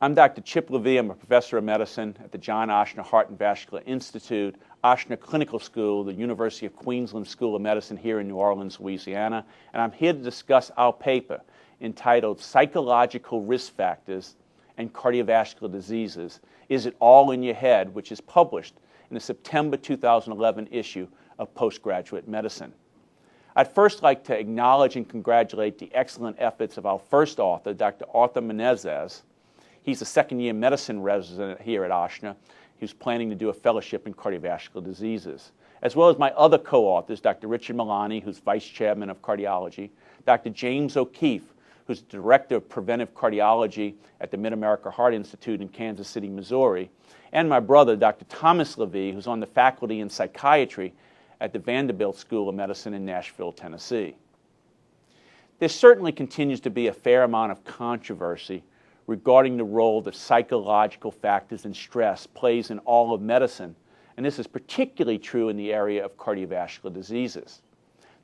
I'm Dr. Chip Levy. I'm a professor of medicine at the John Ochsner Heart and Vascular Institute, Ochsner Clinical School, the University of Queensland School of Medicine here in New Orleans, Louisiana, and I'm here to discuss our paper entitled Psychological Risk Factors and Cardiovascular Diseases, Is It All in Your Head?, which is published in the September 2011 issue of Postgraduate Medicine. I'd first like to acknowledge and congratulate the excellent efforts of our first author, Dr. Arthur Menezes. He's a second-year medicine resident here at Ochsner. He's planning to do a fellowship in cardiovascular diseases, as well as my other co-authors, Dr. Richard Milani, who's vice chairman of cardiology, Dr. James O'Keefe, who's director of preventive cardiology at the Mid-America Heart Institute in Kansas City, Missouri, and my brother, Dr. Thomas Levy, who's on the faculty in psychiatry at the Vanderbilt School of Medicine in Nashville, Tennessee. There certainly continues to be a fair amount of controversy regarding the role that psychological factors and stress plays in all of medicine, and this is particularly true in the area of cardiovascular diseases.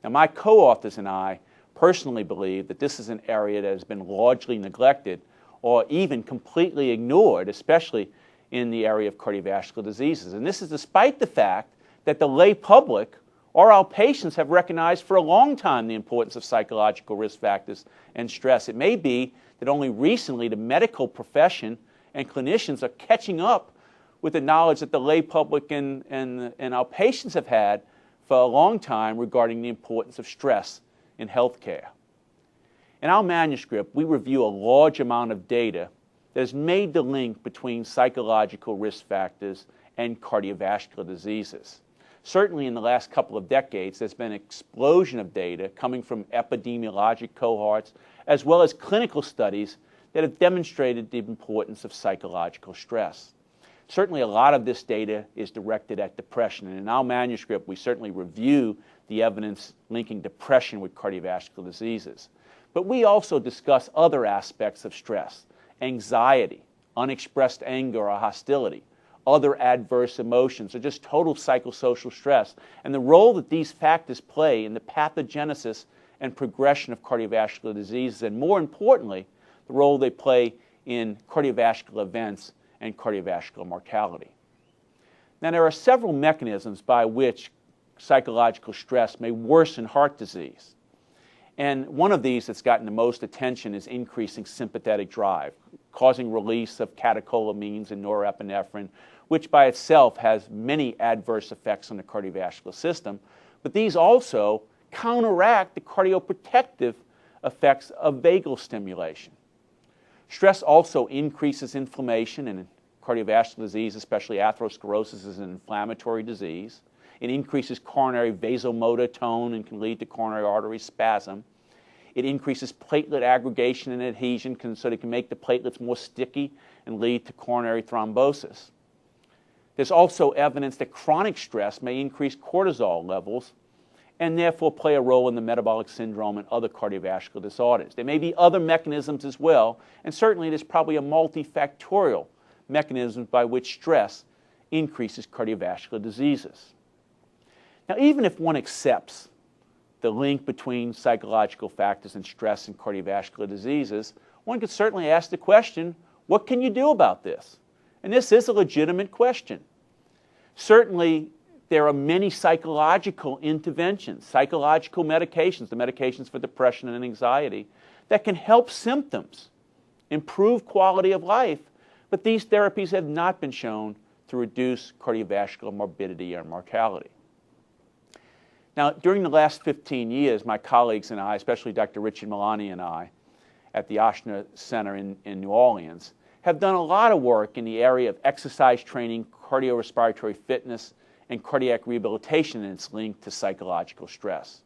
Now, my co-authors and I personally believe that this is an area that has been largely neglected or even completely ignored, especially in the area of cardiovascular diseases. And this is despite the fact that the lay public or our patients have recognized for a long time the importance of psychological risk factors and stress. It may be that only recently the medical profession and clinicians are catching up with the knowledge that the lay public and our patients have had for a long time regarding the importance of stress in healthcare. In our manuscript, we review a large amount of data that has made the link between psychological risk factors and cardiovascular diseases. Certainly in the last couple of decades, there's been an explosion of data coming from epidemiologic cohorts as well as clinical studies that have demonstrated the importance of psychological stress. Certainly a lot of this data is directed at depression, and in our manuscript we certainly review the evidence linking depression with cardiovascular diseases. But we also discuss other aspects of stress: anxiety, unexpressed anger or hostility, other adverse emotions, or just total psychosocial stress, and the role that these factors play in the pathogenesis and progression of cardiovascular diseases, and more importantly, the role they play in cardiovascular events and cardiovascular mortality. Now, there are several mechanisms by which psychological stress may worsen heart disease. And one of these that's gotten the most attention is increasing sympathetic drive, causing release of catecholamines and norepinephrine, which by itself has many adverse effects on the cardiovascular system. But these also counteract the cardioprotective effects of vagal stimulation. Stress also increases inflammation, and cardiovascular disease, especially atherosclerosis, is an inflammatory disease. It increases coronary vasomotor tone and can lead to coronary artery spasm. It increases platelet aggregation and adhesion, so that it can make the platelets more sticky and lead to coronary thrombosis. There's also evidence that chronic stress may increase cortisol levels and therefore play a role in the metabolic syndrome and other cardiovascular disorders. There may be other mechanisms as well, and certainly there's probably a multifactorial mechanism by which stress increases cardiovascular diseases. Now, even if one accepts the link between psychological factors and stress and cardiovascular diseases, one could certainly ask the question, what can you do about this? And this is a legitimate question. Certainly, there are many psychological interventions, psychological medications, the medications for depression and anxiety, that can help symptoms, improve quality of life, but these therapies have not been shown to reduce cardiovascular morbidity or mortality. Now, during the last 15 years, my colleagues and I, especially Dr. Richard Milani and I, at the Ochsner Center in New Orleans, have done a lot of work in the area of exercise training, cardiorespiratory fitness, and cardiac rehabilitation and its link to psychological stress.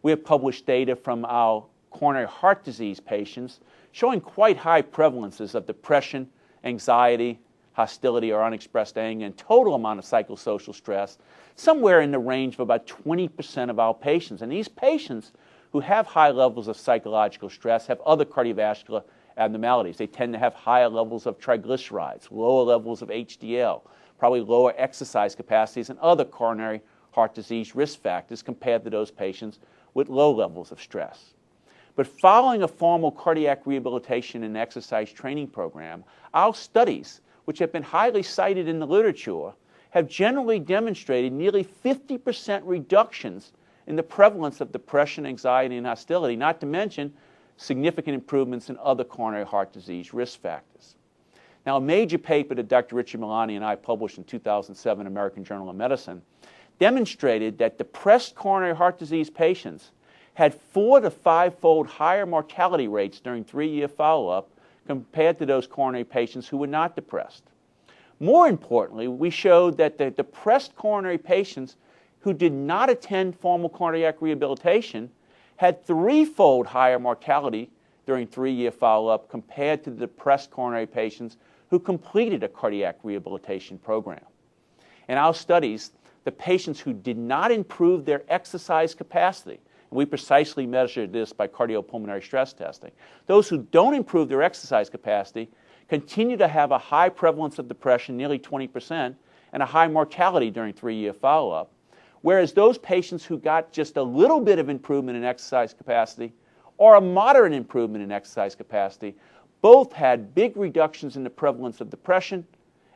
We have published data from our coronary heart disease patients showing quite high prevalences of depression, anxiety, hostility or unexpressed anger, and total amount of psychosocial stress, somewhere in the range of about 20% of our patients. And these patients who have high levels of psychological stress have other cardiovascular abnormalities. They tend to have higher levels of triglycerides, lower levels of HDL, probably lower exercise capacities, and other coronary heart disease risk factors compared to those patients with low levels of stress. But following a formal cardiac rehabilitation and exercise training program, our studies, which have been highly cited in the literature, have generally demonstrated nearly 50% reductions in the prevalence of depression, anxiety, and hostility, not to mention significant improvements in other coronary heart disease risk factors. Now, a major paper that Dr. Richard Milani and I published in 2007 American Journal of Medicine demonstrated that depressed coronary heart disease patients had 4 to 5-fold higher mortality rates during 3-year follow-up compared to those coronary patients who were not depressed. More importantly, we showed that the depressed coronary patients who did not attend formal cardiac rehabilitation had 3-fold higher mortality during 3-year follow-up compared to the depressed coronary patients who completed a cardiac rehabilitation program. In our studies, the patients who did not improve their exercise capacity, and we precisely measured this by cardiopulmonary stress testing, those who don't improve their exercise capacity continue to have a high prevalence of depression, nearly 20%, and a high mortality during 3-year follow-up, whereas those patients who got just a little bit of improvement in exercise capacity or a moderate improvement in exercise capacity both had big reductions in the prevalence of depression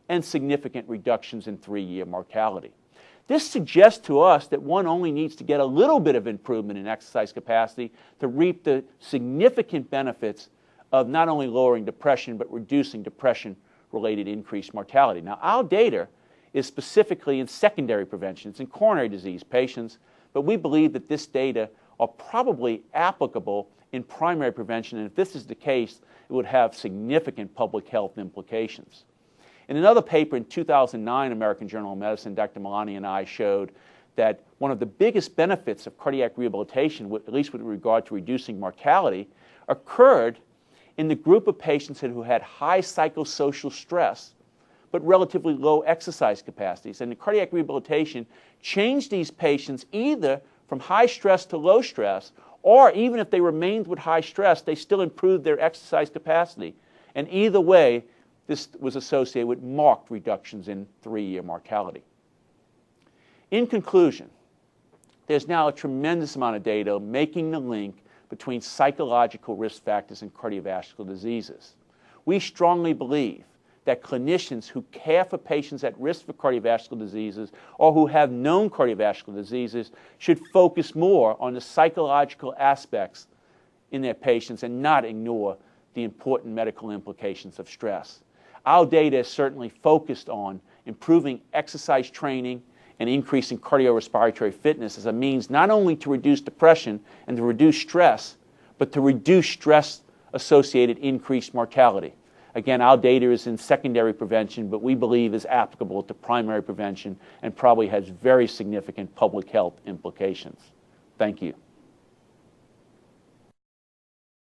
and significant reductions in 3-year mortality. This suggests to us that one only needs to get a little bit of improvement in exercise capacity to reap the significant benefits of not only lowering depression but reducing depression-related increased mortality. Now, our data is specifically in secondary prevention. It's in coronary disease patients, but we believe that this data are probably applicable in primary prevention, and if this is the case, it would have significant public health implications. In another paper in 2009 American Journal of Medicine, Dr. Milani and I showed that one of the biggest benefits of cardiac rehabilitation, at least with regard to reducing mortality, occurred in the group of patients who had high psychosocial stress but relatively low exercise capacities. And the cardiac rehabilitation changed these patients either from high stress to low stress, or even if they remained with high stress, they still improved their exercise capacity. And either way, this was associated with marked reductions in 3-year mortality. In conclusion, there's now a tremendous amount of data making the link between psychological risk factors and cardiovascular diseases. We strongly believe that clinicians who care for patients at risk for cardiovascular diseases or who have known cardiovascular diseases should focus more on the psychological aspects in their patients and not ignore the important medical implications of stress. Our data is certainly focused on improving exercise training and increasing cardiorespiratory fitness as a means not only to reduce depression and to reduce stress, but to reduce stress-associated increased mortality. Again, our data is in secondary prevention, but we believe is applicable to primary prevention and probably has very significant public health implications. Thank you.